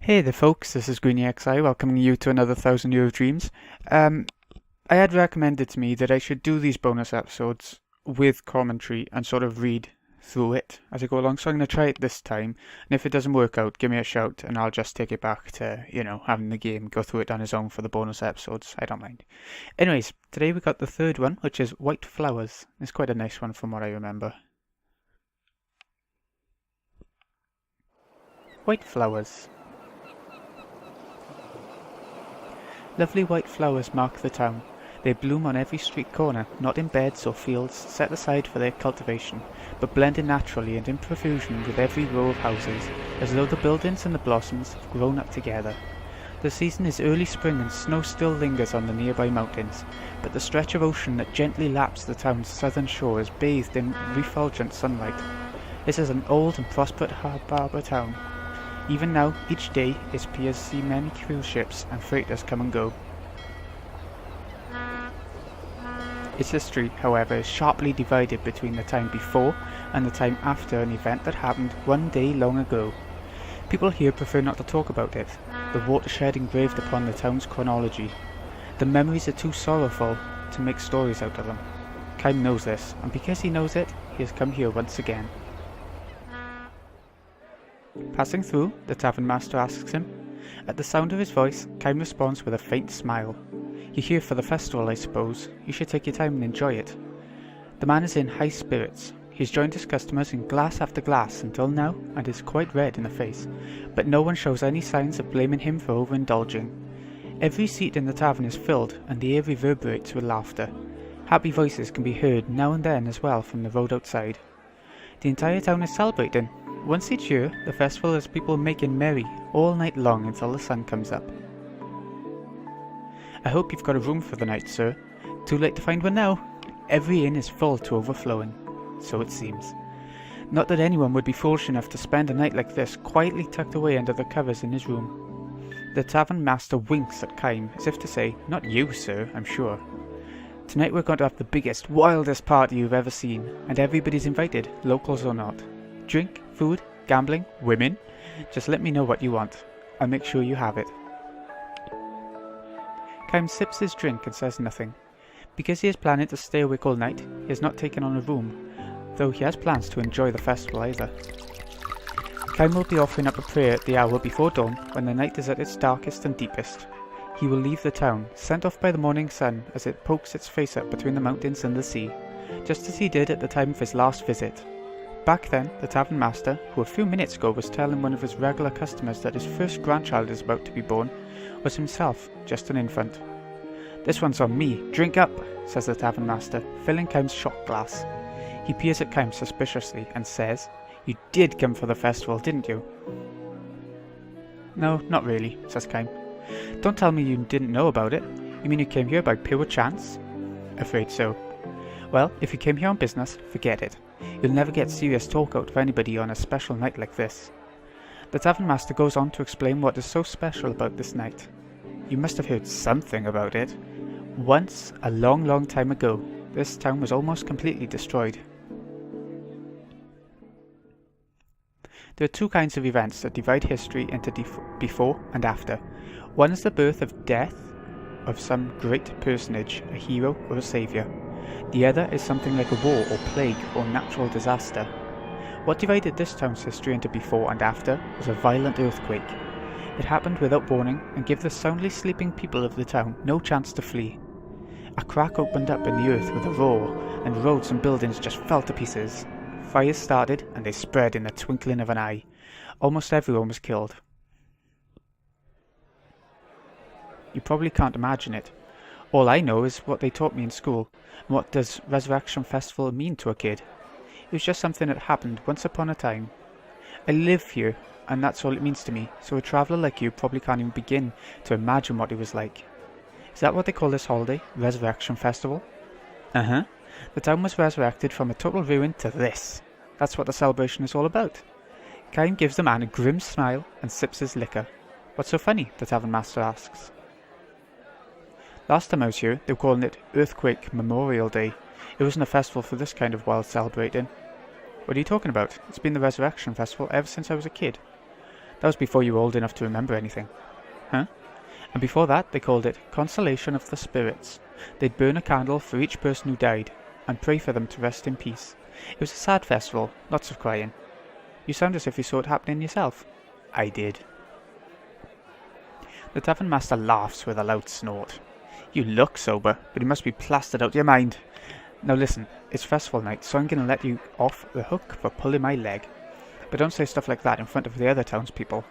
Hey there folks, this is GreenyXI welcoming you to another 1000 Year of Dreams. I had recommended to me that I should do these bonus episodes with commentary and sort of read through it as I go along, so I'm going to try it this time, and if it doesn't work out, give me a shout and I'll just take it back to, having the game go through it on his own for the bonus episodes. I don't mind. Anyways, today we got the third one, which is White Flowers. It's quite a nice one from what I remember. White Flowers. Lovely white flowers mark the town. They bloom on every street corner, not in beds or fields set aside for their cultivation, but blended naturally and in profusion with every row of houses, as though the buildings and the blossoms have grown up together. The season is early spring and snow still lingers on the nearby mountains, but the stretch of ocean that gently laps the town's southern shore is bathed in refulgent sunlight. This is an old and prosperous harbour town. Even now, each day, its piers see many cruise ships and freighters come and go. Its history, however, is sharply divided between the time before and the time after an event that happened one day long ago. People here prefer not to talk about it, the watershed engraved upon the town's chronology. The memories are too sorrowful to make stories out of them. Kaim knows this, and because he knows it, he has come here once again. Passing through, the tavern master asks him. At the sound of his voice, Kaim responds with a faint smile. You're here for the festival, I suppose. You should take your time and enjoy it. The man is in high spirits. He has joined his customers in glass after glass until now and is quite red in the face, but no one shows any signs of blaming him for overindulging. Every seat in the tavern is filled and the air reverberates with laughter. Happy voices can be heard now and then as well from the road outside. The entire town is celebrating. Once each year, the festival has people making merry all night long until the sun comes up. I hope you've got a room for the night, sir. Too late to find one now. Every inn is full to overflowing. So it seems. Not that anyone would be foolish enough to spend a night like this quietly tucked away under the covers in his room. The tavern master winks at Kaim as if to say, not you, sir, I'm sure. Tonight we're going to have the biggest, wildest party you've ever seen, and everybody's invited, locals or not. Drink, food, gambling, women. Just let me know what you want. I'll make sure you have it. Kaim sips his drink and says nothing. Because he is planning to stay awake all night, he has not taken on a room, though he has plans to enjoy the festival either. Kaim will be offering up a prayer at the hour before dawn, when the night is at its darkest and deepest. He will leave the town, sent off by the morning sun as it pokes its face up between the mountains and the sea, just as he did at the time of his last visit. Back then, the tavern master, who a few minutes ago was telling one of his regular customers that his first grandchild is about to be born, was himself just an infant. This one's on me, drink up, says the tavern master, filling Kaim's shot glass. He peers at Kaim suspiciously and says, You did come for the festival, didn't you? No, not really, says Kaim. Don't tell me you didn't know about it. You mean you came here by pure chance? Afraid so. Well, if you came here on business, forget it. You'll never get serious talk out of anybody on a special night like this. The tavern master goes on to explain what is so special about this night. You must have heard something about it. Once, a long, long time ago, this town was almost completely destroyed. There are two kinds of events that divide history into before and after. One is the birth of death of some great personage, a hero or a saviour. The other is something like a war or plague or natural disaster. What divided this town's history into before and after was a violent earthquake. It happened without warning and gave the soundly sleeping people of the town no chance to flee. A crack opened up in the earth with a roar, and roads and buildings just fell to pieces. Fires started and they spread in the twinkling of an eye. Almost everyone was killed. You probably can't imagine it. All I know is what they taught me in school. And what does Resurrection Festival mean to a kid? It was just something that happened once upon a time. I live here, and that's all it means to me, so a traveller like you probably can't even begin to imagine what it was like. Is that what they call this holiday? Resurrection Festival? Uh-huh. The town was resurrected from a total ruin to this. That's what the celebration is all about. Kaim gives the man a grim smile and sips his liquor. What's so funny? The tavern master asks. Last time I was here, they were calling it Earthquake Memorial Day. It wasn't a festival for this kind of wild celebrating. What are you talking about? It's been the Resurrection Festival ever since I was a kid. That was before you were old enough to remember anything. Huh? And before that, they called it Consolation of the Spirits. They'd burn a candle for each person who died, and pray for them to rest in peace. It was a sad festival, lots of crying. You sound as if you saw it happening yourself. I did. The tavern master laughs with a loud snort. You look sober, but you must be plastered out your mind. Now listen, it's festival night, so I'm going to let you off the hook for pulling my leg. But don't say stuff like that in front of the other townspeople.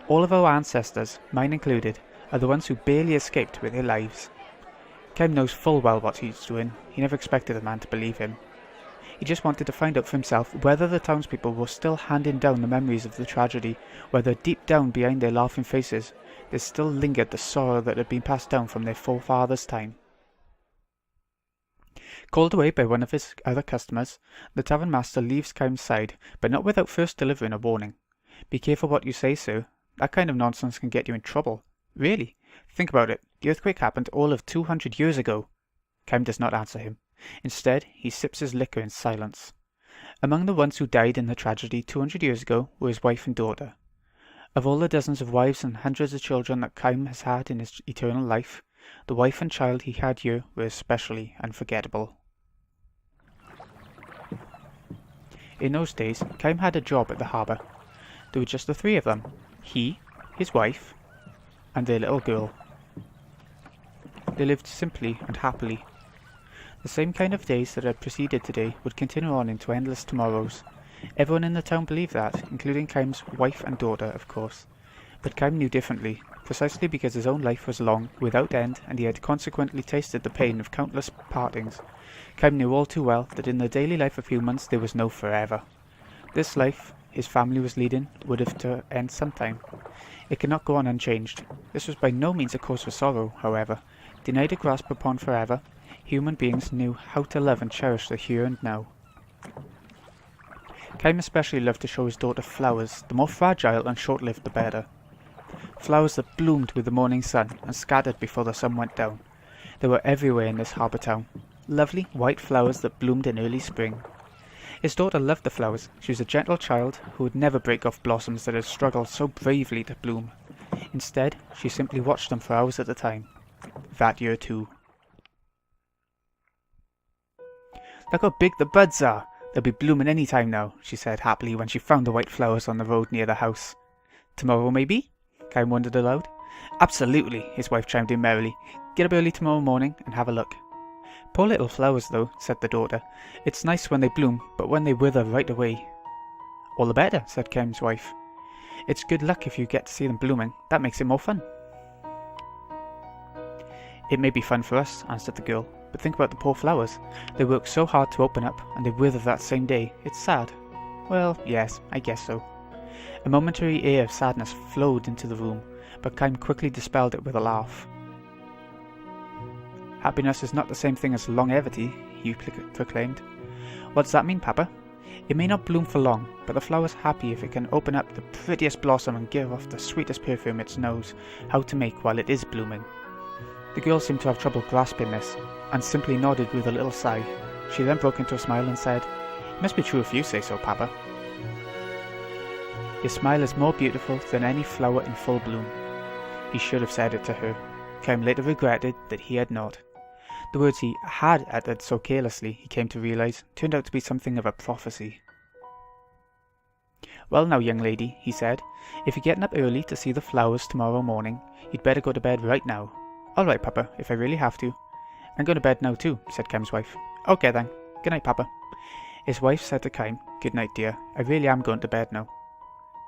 All of our ancestors, mine included, are the ones who barely escaped with their lives. Kaim knows full well what he's doing. He never expected the man to believe him. He just wanted to find out for himself whether the townspeople were still handing down the memories of the tragedy, whether deep down behind their laughing faces there still lingered the sorrow that had been passed down from their forefathers' time. Called away by one of his other customers, the tavern master leaves Kaim's side, but not without first delivering a warning. Be careful what you say, sir. That kind of nonsense can get you in trouble. Really? Think about it. The earthquake happened all of 200 years ago. Kaim does not answer him. Instead, he sips his liquor in silence. Among the ones who died in the tragedy 200 years ago were his wife and daughter. Of all the dozens of wives and hundreds of children that Kaim has had in his eternal life, the wife and child he had here were especially unforgettable. In those days, Kaim had a job at the harbour. There were just the three of them, he, his wife, and their little girl. They lived simply and happily. The same kind of days that had preceded today would continue on into endless tomorrows. Everyone in the town believed that, including Kaim's wife and daughter, of course. But Kaim knew differently, precisely because his own life was long, without end, and he had consequently tasted the pain of countless partings. Kaim knew all too well that in the daily life of humans there was no forever. This life his family was leading would have to end sometime. It could not go on unchanged. This was by no means a cause for sorrow, however. Denied a grasp upon forever, human beings knew how to love and cherish the here and now. Kaim especially loved to show his daughter flowers, the more fragile and short-lived the better. Flowers that bloomed with the morning sun and scattered before the sun went down. They were everywhere in this harbour town. Lovely white flowers that bloomed in early spring. His daughter loved the flowers. She was a gentle child who would never break off blossoms that had struggled so bravely to bloom. Instead, she simply watched them for hours at a time. That year too. Look how big the buds are! They'll be blooming any time now, she said happily when she found the white flowers on the road near the house. Tomorrow maybe? Kaim wondered aloud. Absolutely, his wife chimed in merrily. Get up early tomorrow morning and have a look. Poor little flowers though, said the daughter. It's nice when they bloom, but when they wither right away. All the better, said Kaim's wife. It's good luck if you get to see them blooming. That makes it more fun. It may be fun for us, answered the girl, but think about the poor flowers. They work so hard to open up, and they wither that same day. It's sad. Well, yes, I guess so. A momentary air of sadness flowed into the room, but Kaim quickly dispelled it with a laugh. Happiness is not the same thing as longevity, he proclaimed. What does that mean, Papa? It may not bloom for long, but the flower's happy if it can open up the prettiest blossom and give off the sweetest perfume it knows how to make while it is blooming. The girl seemed to have trouble grasping this, and simply nodded with a little sigh. She then broke into a smile and said, It must be true if you say so, Papa. Your smile is more beautiful than any flower in full bloom. He should have said it to her. Kaim later regretted that he had not. The words he had uttered so carelessly, he came to realize, turned out to be something of a prophecy. Well now, young lady, he said, if you're getting up early to see the flowers tomorrow morning, you'd better go to bed right now. All right, Papa, if I really have to. I'm going to bed now too, said Kaim's wife. Okay then. Good night, Papa. His wife said to Kaim, Good night, dear. I really am going to bed now.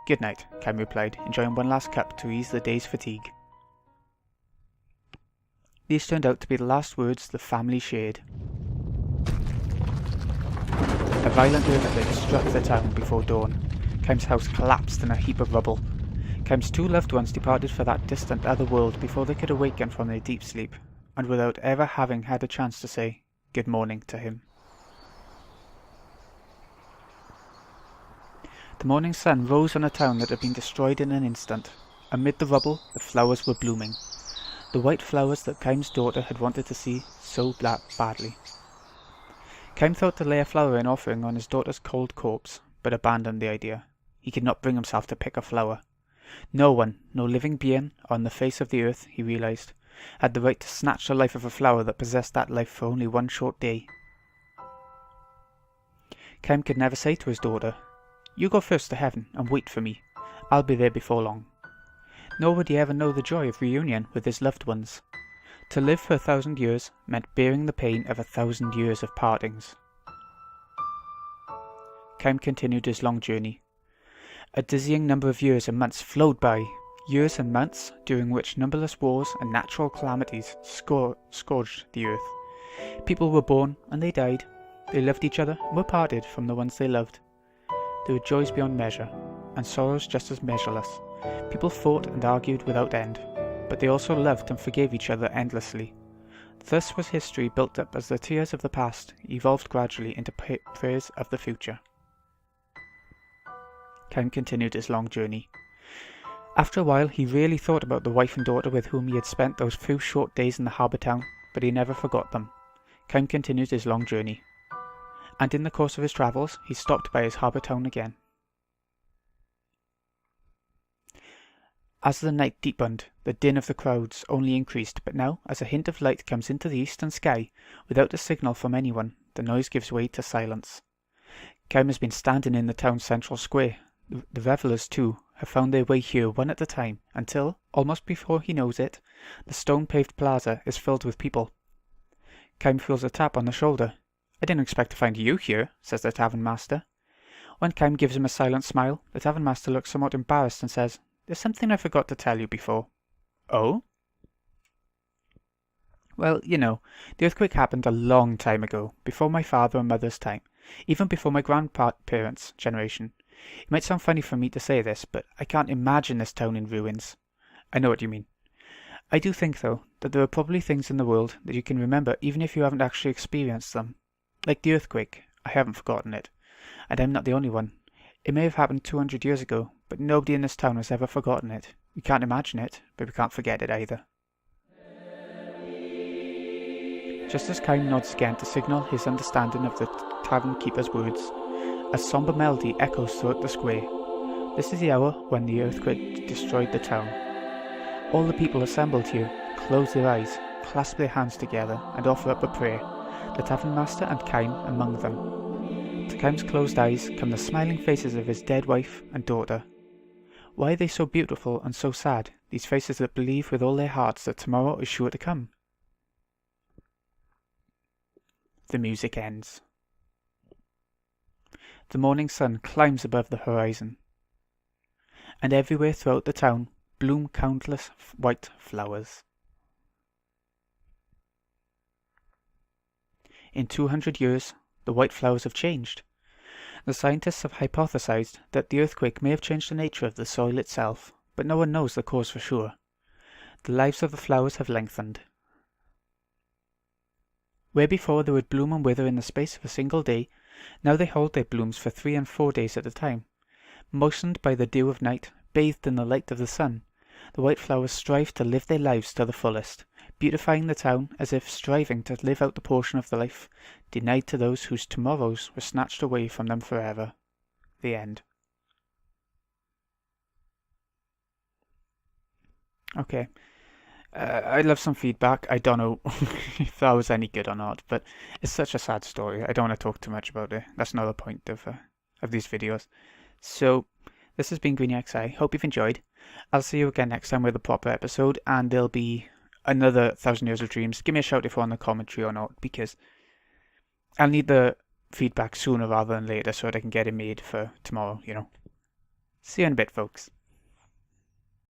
Good night, Kaim replied, enjoying one last cup to ease the day's fatigue. These turned out to be the last words the family shared. A violent earthquake struck the town before dawn. Kaim's house collapsed in a heap of rubble. Kaim's two loved ones departed for that distant other world before they could awaken from their deep sleep, and without ever having had a chance to say good morning to him. The morning sun rose on a town that had been destroyed in an instant. Amid the rubble, the flowers were blooming. The white flowers that Kaim's daughter had wanted to see so badly. Kaim thought to lay a flower in offering on his daughter's cold corpse, but abandoned the idea. He could not bring himself to pick a flower. No one, no living being on the face of the earth, he realized, had the right to snatch the life of a flower that possessed that life for only one short day. Kaim could never say to his daughter, "You go first to heaven and wait for me. I'll be there before long." Nor would he ever know the joy of reunion with his loved ones. To live for 1,000 years meant bearing the pain of 1,000 years of partings. Kaim continued his long journey. A dizzying number of years and months flowed by, years and months during which numberless wars and natural calamities scourged the earth. People were born and they died. They loved each other and were parted from the ones they loved. There were joys beyond measure, and sorrows just as measureless. People fought and argued without end, but they also loved and forgave each other endlessly. Thus was history built up as the tears of the past evolved gradually into prayers of the future. Kaim continued his long journey. After a while, he really thought about the wife and daughter with whom he had spent those few short days in the harbour town, but he never forgot them. Kaim continued his long journey, and in the course of his travels, he stopped by his harbour town again. As the night deepened, the din of the crowds only increased, but now, as a hint of light comes into the eastern sky, without a signal from anyone, the noise gives way to silence. Kaim has been standing in the town's central square. The revellers, too, have found their way here one at a time, until, almost before he knows it, the stone-paved plaza is filled with people. Kaim feels a tap on the shoulder. "I didn't expect to find you here," says the tavern master. When Kaim gives him a silent smile, the tavern master looks somewhat embarrassed and says, "There's something I forgot to tell you before." "Oh?" "Well, you know, the earthquake happened a long time ago, before my father and mother's time, even before my grandparents' generation. It might sound funny for me to say this, but I can't imagine this town in ruins." "I know what you mean." "I do think, though, that there are probably things in the world that you can remember even if you haven't actually experienced them. Like the earthquake, I haven't forgotten it. And I'm not the only one. It may have happened 200 years ago, but nobody in this town has ever forgotten it. We can't imagine it, but we can't forget it either." Just as Kaim nods again to signal his understanding of the tavern keeper's words, a sombre melody echoes throughout the square. This is the hour when the earthquake destroyed the town. All the people assembled here close their eyes, clasp their hands together, and offer up a prayer, the tavern master and Kaim among them. To Kaim's closed eyes come the smiling faces of his dead wife and daughter. Why are they so beautiful and so sad, these faces that believe with all their hearts that tomorrow is sure to come? The music ends. The morning sun climbs above the horizon, and everywhere throughout the town bloom countless white flowers. In 200 years, the white flowers have changed. The scientists have hypothesized that the earthquake may have changed the nature of the soil itself, but no one knows the cause for sure. The lives of the flowers have lengthened. Where before they would bloom and wither in the space of a single day, now they hold their blooms for 3 and 4 days at a time. Moistened by the dew of night, bathed in the light of the sun, the white flowers strive to live their lives to the fullest, beautifying the town as if striving to live out the portion of the life denied to those whose tomorrows were snatched away from them forever. The end. Okay. I'd love some feedback. I don't know if that was any good or not, but it's such a sad story. I don't want to talk too much about it. That's not the point of these videos. So, this has been GreenyXI. Hope you've enjoyed. I'll see you again next time with a proper episode, and there'll be another 1,000 Years of Dreams. Give me a shout if you want a commentary or not, because I'll need the feedback sooner rather than later so that I can get it made for tomorrow, you know. See you in a bit, folks.